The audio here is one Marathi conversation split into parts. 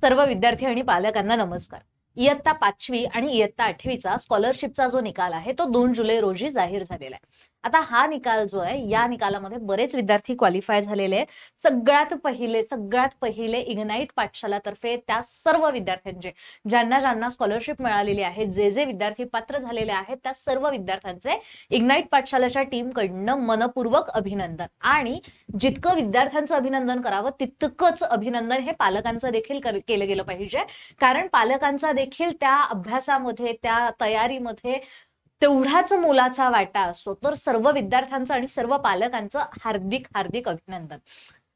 सर्व विद्यार्थी आणि पालकांना नमस्कार. इयत्ता 5वी आणि इयत्ता 8वीचा स्कॉलरशिपचा जो निकाल आहे तो 2 जुलै रोजी जाहीर झालेला आहे. आता हा निकाल जो आहे या निकालामध्ये बरेच विद्यार्थी क्वालिफाय झालेले आहेत. सगळ्यात पहिले इग्नाइट पाठशालातर्फे त्या सर्व विद्यार्थ्यांचे ज्यांना स्कॉलरशिप मिळालेली आहे, जे विद्यार्थी पात्र झालेले आहेत त्या सर्व विद्यार्थ्यांचे इग्नाइट पाठशालाच्या टीम कडनं मनपूर्वक अभिनंदन. आणि जितकं विद्यार्थ्यांचं अभिनंदन करावं तितकंच अभिनंदन हे पालकांचं देखील केलं गेलं पाहिजे, कारण पालकांचा देखील त्या अभ्यासामध्ये त्या तयारीमध्ये तेवढाच मोलाचा वाटा असतो. तर सर्व विद्यार्थ्यांचं आणि सर्व पालकांचं हार्दिक हार्दिक अभिनंदन.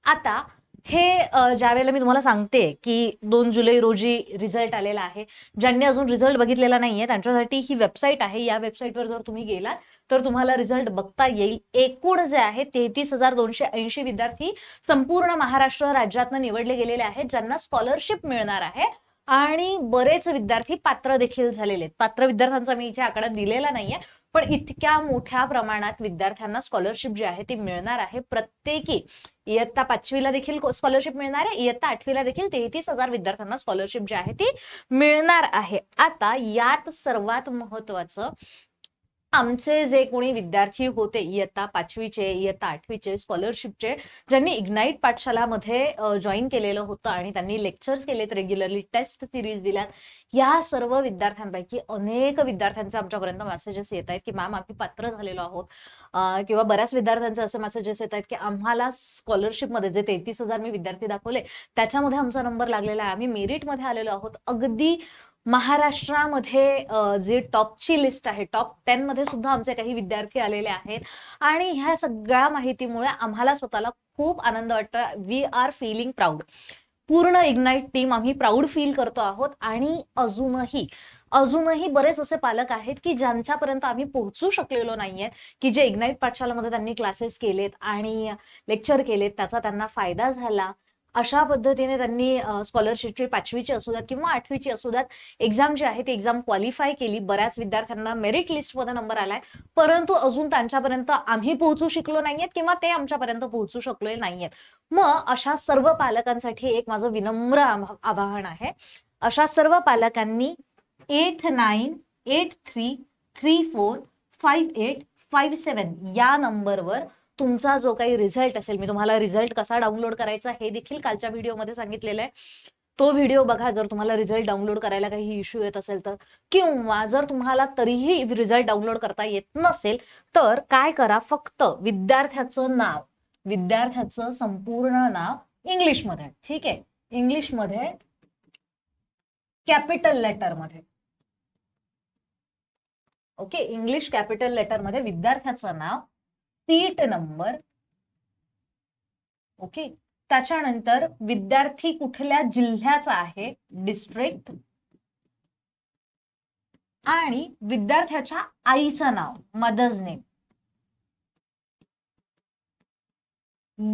आता हे ज्या वेळेला मी तुम्हाला सांगते की 2 जुलै रोजी रिझल्ट आलेला आहे, ज्यांनी अजून रिझल्ट बघितलेला नाहीये त्यांच्यासाठी ही वेबसाईट आहे. या वेबसाईटवर जर तुम्ही गेलात तर तुम्हाला रिझल्ट बघता येईल. एकूण जे आहे 33,280 विद्यार्थी संपूर्ण महाराष्ट्र राज्यातनं निवडले गेलेले आहेत ज्यांना स्कॉलरशिप मिळणार आहे. आणि बरेच विद्यार्थी पात्र देखील झालेले आहेत. पात्र विद्यार्थ्यांचा मी इथे आकडा दिलेला नाहीये, पण इतक्या मोठ्या प्रमाणात विद्यार्थ्यांना स्कॉलरशिप जी आहे ती मिळणार आहे. प्रत्येकी इयत्ता 5वीला देखील स्कॉलरशिप मिळणार आहे, इयत्ता 8वीला देखील 33,000 विद्यार्थ्यांना स्कॉलरशिप जी आहे ती मिळणार आहे. आता यात सर्वात महत्वाचं, आमचे जे कोणी विद्यार्थी होते इयत्ता 5वीचे इयत्ता 8वीचे स्कॉलरशिपचे, ज्यांनी इग्नाइट पाठशालामध्ये जॉईन केलेलं होतं आणि त्यांनी लेक्चर्स केलेत, रेग्युलरली टेस्ट सिरीज दिल्यात, या सर्व विद्यार्थ्यांपैकी अनेक विद्यार्थ्यांचे आमच्यापर्यंत मेसेजेस येत आहेत की मॅम आम्ही पात्र झालेलो आहोत, किंवा बऱ्याच विद्यार्थ्यांचे असे मेसेजेस येत आहेत की आम्हाला स्कॉलरशिपमध्ये जे 33,000 मी विद्यार्थी दाखवले त्याच्यामध्ये आमचा नंबर लागलेला आहे, आम्ही मेरिटमध्ये आलेलो आहोत. अगदी महाराष्ट्रामध्ये जे टॉपची लिस्ट आहे, टॉप 10 मध्ये सुद्धा आमचे काही विद्यार्थी आलेले आहेत. आणि ह्या सगळ्या माहितीमुळे आम्हाला स्वतःला खूप आनंद वाटतो. We are feeling proud. पूर्ण इग्नाइट टीम आम्ही प्राऊड फील करतो आहोत. आणि अजूनही बरेच असे पालक आहेत की ज्यांच्यापर्यंत आम्ही पोहोचू शकलेलो नाहीये, की जे इग्नाइट पाठशालामध्ये त्यांनी क्लासेस केलेत आणि लेक्चर केलेत, त्याचा त्यांना फायदा झाला. अशा पद्धतीने त्यांनी स्कॉलरशिपची 5वीची असू द्यात किंवा 8वीची असू द्यात एक्झाम जी आहे ती एक्झाम क्वालिफाय केली. बऱ्याच विद्यार्थ्यांना मेरिट लिस्टमध्ये नंबर आलाय, परंतु अजून त्यांच्यापर्यंत आम्ही पोहोचू शकलो नाहीयेत किंवा ते आमच्यापर्यंत पोहोचू शकले नाहीयेत. मग अशा सर्व पालकांसाठी एक माझं विनम्र आवाहन आहे. अशा सर्व पालकांनी 8983345857 या नंबरवर तुमचा जो काही रिझल्ट असेल, मी तुम्हाला रिझल्ट कसा डाउनलोड करायचा हे देखील कालच्या व्हिडिओमध्ये सांगितलेलं आहे, तो व्हिडिओ बघा जर तुम्हाला रिझल्ट डाउनलोड करायला काही इश्यू येत असेल तर. किंवा जर तुम्हाला तरीही रिझल्ट डाउनलोड करता येत नसेल तर काय करा, फक्त विद्यार्थ्याचं संपूर्ण नाव इंग्लिशमध्ये, ठीक आहे, इंग्लिशमध्ये कॅपिटल लेटरमध्ये, ओके, इंग्लिश कॅपिटल लेटरमध्ये विद्यार्थ्याचं नाव, सीट नंबर, ओके, त्याच्यानंतर विद्यार्थी कुठल्या जिल्ह्याचा आहे, डिस्ट्रिक्ट, आणि विद्यार्थ्याच्या आईचं नाव, मदर्स नेम.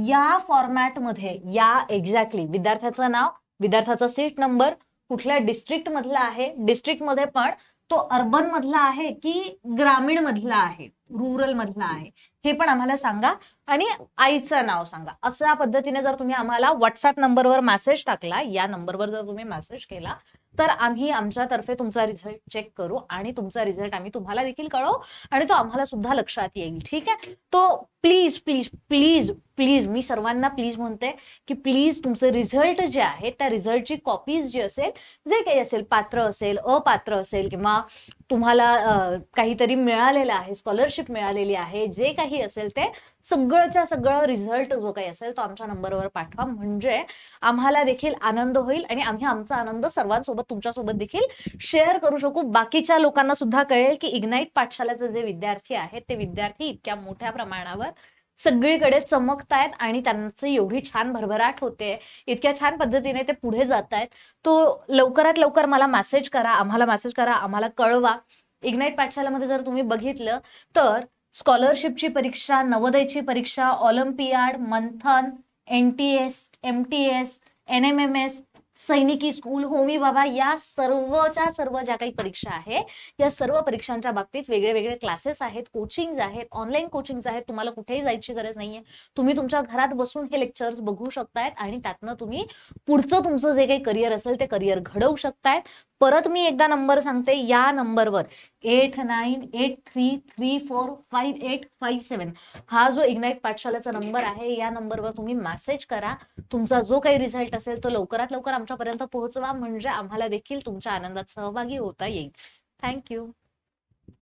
या फॉर्मॅटमध्ये या एक्झॅक्टली विद्यार्थ्याचं नाव, विद्यार्थ्याचा सीट नंबर, कुठल्या डिस्ट्रिक्ट मधला आहे, डिस्ट्रिक्ट मध्ये पण तो अर्बन मधला आहे की ग्रामीण मधला आहे, रुरल मधला आहे, हे पण आम्हाला सांगा. आणि आईचं नाव सांगा. अशा पद्धतीने जर तुम्ही आम्हाला व्हॉट्सअप नंबरवर मेसेज टाकला, या नंबरवर जर तुम्ही मेसेज केला तर आम्ही आमच्यातर्फे तुमचा रिझल्ट चेक करू आणि तुमचा रिझल्ट आम्ही तुम्हाला देखील कळवू आणि तो आम्हाला सुद्धा लक्षात येईल, ठीक आहे. तो प्लीज प्लीज प्लीज प्लीज, मी सर्वांना प्लीज म्हणते की प्लीज तुमचे रिझल्ट जे आहे त्या रिझल्टची कॉपीज जी असेल, जे काही असेल, पात्र असेल, अपात्र असेल, किंवा तुम्हाला काहीतरी मिळालेलं आहे, स्कॉलरशिप मिळालेली आहे, जे काही असेल ते सगळंच्या सगळं रिझल्ट जो काही असेल तो आमच्या नंबरवर पाठवा, म्हणजे आम्हाला देखील आनंद होईल आणि आम्ही आमचा आनंद सर्वांसोबत तुमच्यासोबत देखील शेअर करू शकू. बाकीच्या लोकांना सुद्धा कळेल की इग्नाइट पाठशालाचे जे विद्यार्थी आहेत ते विद्यार्थी इतक्या मोठ्या प्रमाणावर सगळीकडे चमकतायत आणि त्यांची एवढी छान भरभराट होते, इतक्या छान पद्धतीने ते पुढे जात आहेत. तो लवकरात लवकर मला मेसेज करा, आम्हाला मेसेज करा, आम्हाला कळवा. इग्नाइट पाठशालामध्ये जर तुम्ही बघितलं तर स्कॉलरशिपची परीक्षा, नवोदयची परीक्षा, ऑलिम्पियाड, मंथन, NTS, MTS, NMMS सैनिकी स्कूल, होमी बाबा, या सर्वच्या सर्व ज्या काही परीक्षा आहे, या सर्व परीक्षांच्या बाबतीत वेगळे वेगळे क्लासेस आहेत, कोचिंग आहेत, ऑनलाईन कोचिंग आहेत. तुम्हाला कुठेही जायची गरज नाहीये. तुम्ही तुमच्या घरात बसून हे लेक्चर्स बघू शकतायत आणि त्यातनं तुम्ही पुढचं तुमचं जे काही करिअर असेल ते करिअर घडवू शकतायत. परत मी एकदा नंबर सांगते, या नंबरवर 8983345857 हा जो इग्नाइट पाठशालाचा नंबर आहे, या नंबरवर तुम्ही मेसेज करा. तुमचा जो काही रिझल्ट असेल तो लवकरात लवकर आमच्यापर्यंत पोहोचवा, म्हणजे आम्हाला देखील तुमच्या आनंदात सहभागी होता येईल. थँक्यू.